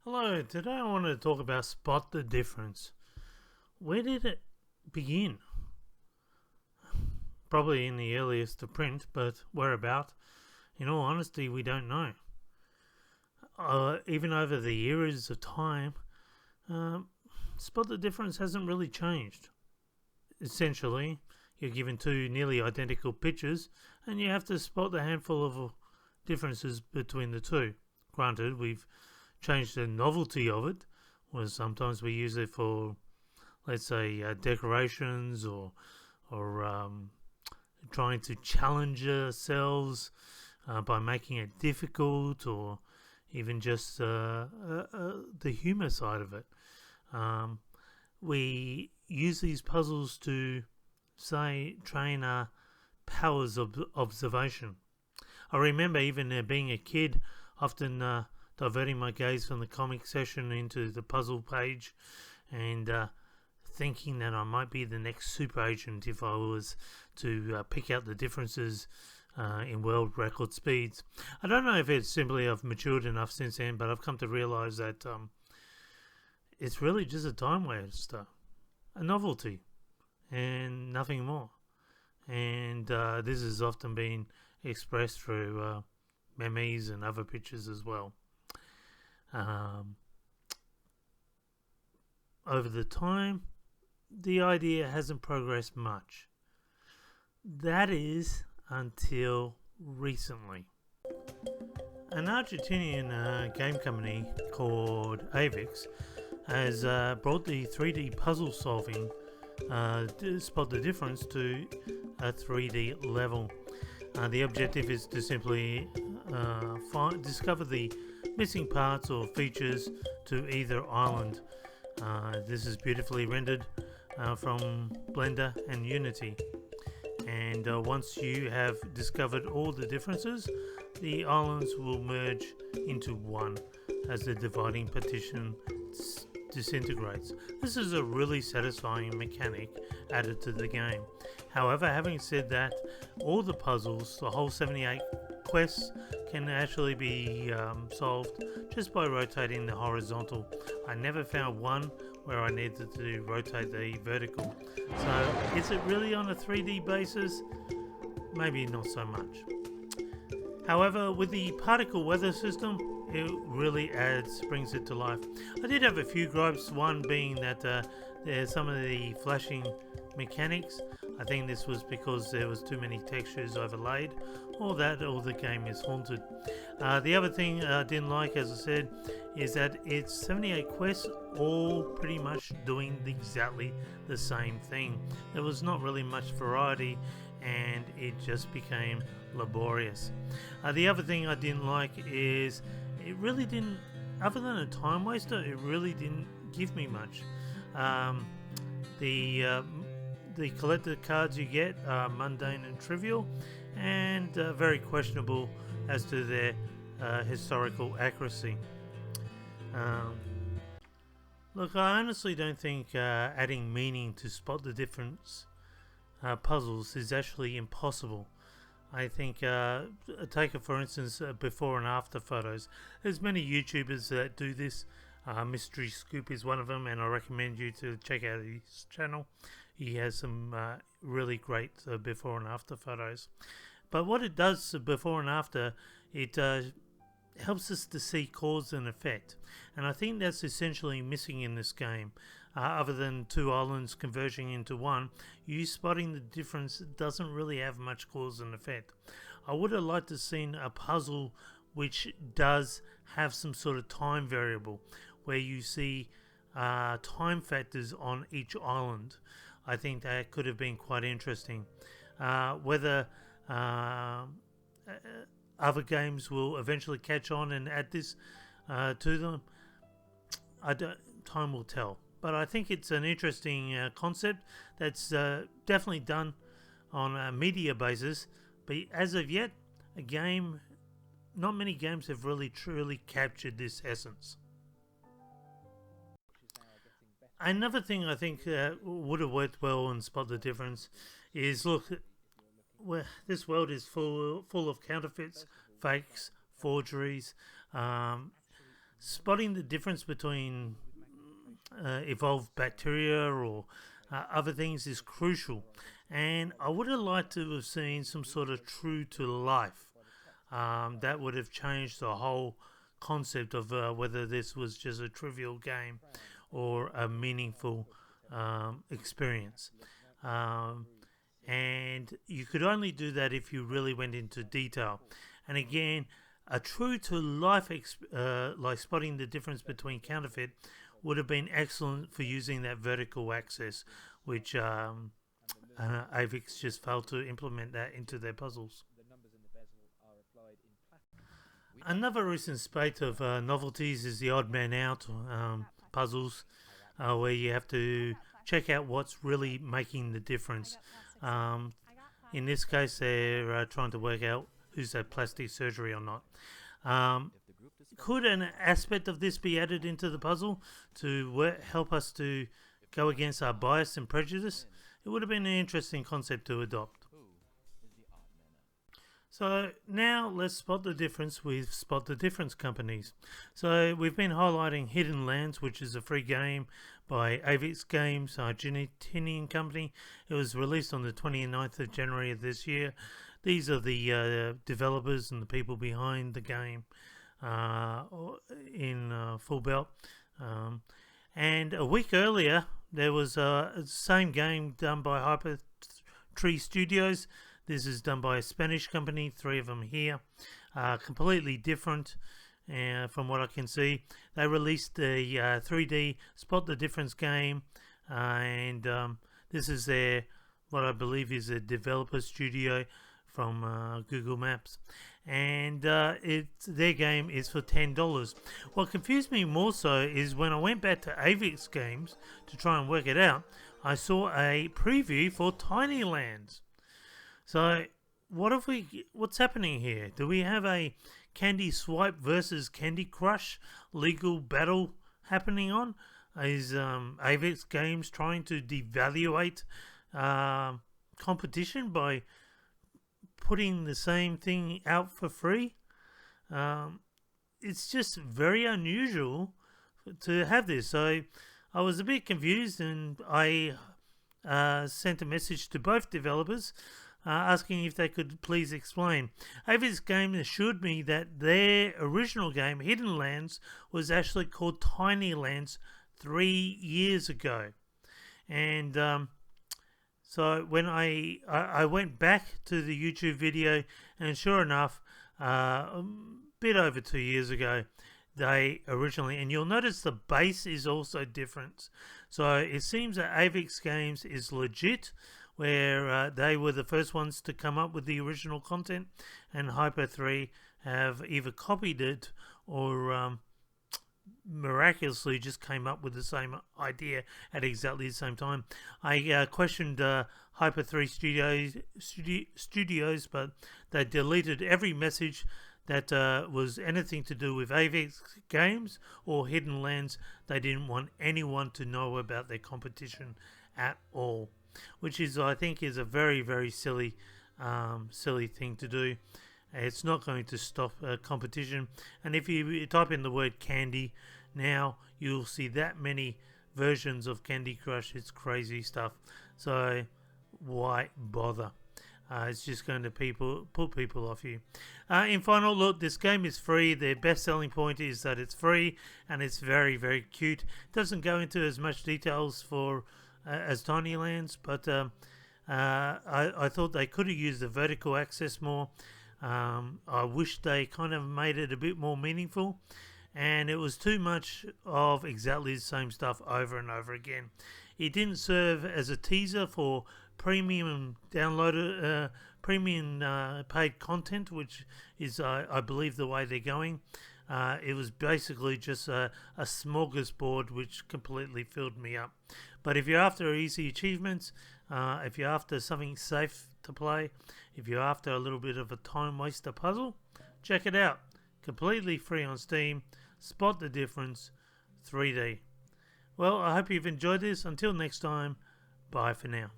Hello, today I want to talk about Spot the Difference. Where did it begin? Probably in the earliest of print, but whereabout? In all honesty, we don't know. Even over the eras of time, um, Spot the Difference hasn't really changed. Essentially, you're given two nearly identical pictures and you have to spot the handful of differences between the two. Granted, we've changed the novelty of it, where sometimes we use it for, let's say, decorations or trying to challenge ourselves by making it difficult, or even just the humour side of it. We use these puzzles to, say, train our powers of observation. I remember even being a kid, often diverting my gaze from the comic session into the puzzle page and thinking that I might be the next super agent if I was to pick out the differences in world record speeds. I don't know if it's simply I've matured enough since then, but I've come to realize that it's really just a time waster, a novelty, and nothing more. And this has often been expressed through memes and other pictures as well. Um, Over the time, the idea hasn't progressed much. That is until recently. An Argentinian game company called Avix has brought the 3D puzzle solving to spot the difference to a 3D level. The objective is to simply discover the missing parts or features to either island. This is beautifully rendered from Blender and Unity. And once you have discovered all the differences, the islands will merge into one as the dividing partition disintegrates. This is a really satisfying mechanic added to the game. However, having said that, all the puzzles, the whole 78 quests, can actually be solved just by rotating the horizontal. I never found one where I needed to rotate the vertical. So is it really on a 3D basis? Maybe not so much. However, with the particle weather system, it really brings it to life. I did have a few gripes, one being that there's some of the flashing mechanics. I think this was because there was too many textures overlaid, or the game is haunted. The other thing I didn't like, as I said, is that it's 78 quests all pretty much doing exactly the same thing. There was not really much variety and it just became laborious. The other thing I didn't like is it really didn't, other than a time waster, it really didn't give me much. The collector cards you get are mundane and trivial, and very questionable as to their historical accuracy. Um, Look, I honestly don't think adding meaning to spot the difference puzzles is actually impossible. I think, take it for instance, before and after photos. There's many YouTubers that do this. Mystery Scoop is one of them, and I recommend you to check out his channel. He has some really great before and after photos. But what it does before and after, it helps us to see cause and effect. And I think that's essentially missing in this game. Other than two islands converging into one, you spotting the difference doesn't really have much cause and effect. I would have liked to have seen a puzzle which does have some sort of time variable, where you see time factors on each island. I think that could have been quite interesting. Whether other games will eventually catch on and add this to them, time will tell. But I think it's an interesting concept that's definitely done on a media basis. But as of yet, not many games have really truly captured this essence. Another thing I think would have worked well and spot the difference is, look, this world is full of counterfeits, fakes, forgeries. spotting the difference between evolved bacteria or other things is crucial. And I would have liked to have seen some sort of true to life. That would have changed the whole concept of whether this was just a trivial game or a meaningful experience. And you could only do that if you really went into detail. And again, a true to life like spotting the difference between counterfeit would have been excellent for using that vertical axis, which Avix just failed to implement that into their puzzles. Another recent spate of novelties is the odd man out puzzles, where you have to check out what's really making the difference. In this case, they're trying to work out who's had plastic surgery or not. Could an aspect of this be added into the puzzle to help us to go against our bias and prejudice? It would have been an interesting concept to adopt. So now let's spot the difference with Spot the Difference companies. So we've been highlighting Hidden Lands, which is a free game by Avix Games, Argentinian company. It was released on the 29th of January of this year. These are the developers and the people behind the game in Full Belt. And a week earlier, there was the same game done by Hyper Tree Studios. This is done by a Spanish company, 3 of them here. Completely different from what I can see. They released the 3D Spot the Difference game, and this is what I believe is a developer studio from Google Maps. And their game is for $10. What confused me more so is when I went back to Avix Games to try and work it out, I saw a preview for Tiny Lands. So what's happening here? Do we have a Candy Swipe versus Candy Crush legal battle happening on? Is Avix Games trying to devaluate competition by putting the same thing out for free? It's just very unusual to have this. So I was a bit confused, and I sent a message to both developers asking if they could please explain. Avix Games assured me that their original game, Hidden Lands, was actually called Tiny Lands 3 years ago. And so when I went back to the YouTube video, and sure enough, a bit over 2 years ago, they originally, and you'll notice the base is also different. So it seems that Avix Games is legit, where they were the first ones to come up with the original content, and Hyper 3 have either copied it or miraculously just came up with the same idea at exactly the same time. I questioned Hyper 3 Studios, but they deleted every message that was anything to do with Avix Games or Hidden Lands. They didn't want anyone to know about their competition at all, which is, I think, is a very, very silly thing to do. It's not going to stop competition. And if you type in the word candy now, you'll see that many versions of Candy Crush. It's crazy stuff. So why bother? It's just going to put people off you. In final, look, this game is free. Their best selling point is that it's free and it's very, very cute. It doesn't go into as much details for as Tiny Lands, but I thought they could have used the vertical access more. I wish they kind of made it a bit more meaningful, and it was too much of exactly the same stuff over and over again. It didn't serve as a teaser for premium paid content, which is I believe the way they're going. It was basically just a smorgasbord which completely filled me up. But if you're after easy achievements, if you're after something safe to play, if you're after a little bit of a time waster puzzle, check it out. Completely free on Steam. Spot the Difference 3D. Well, I hope you've enjoyed this. Until next time, bye for now.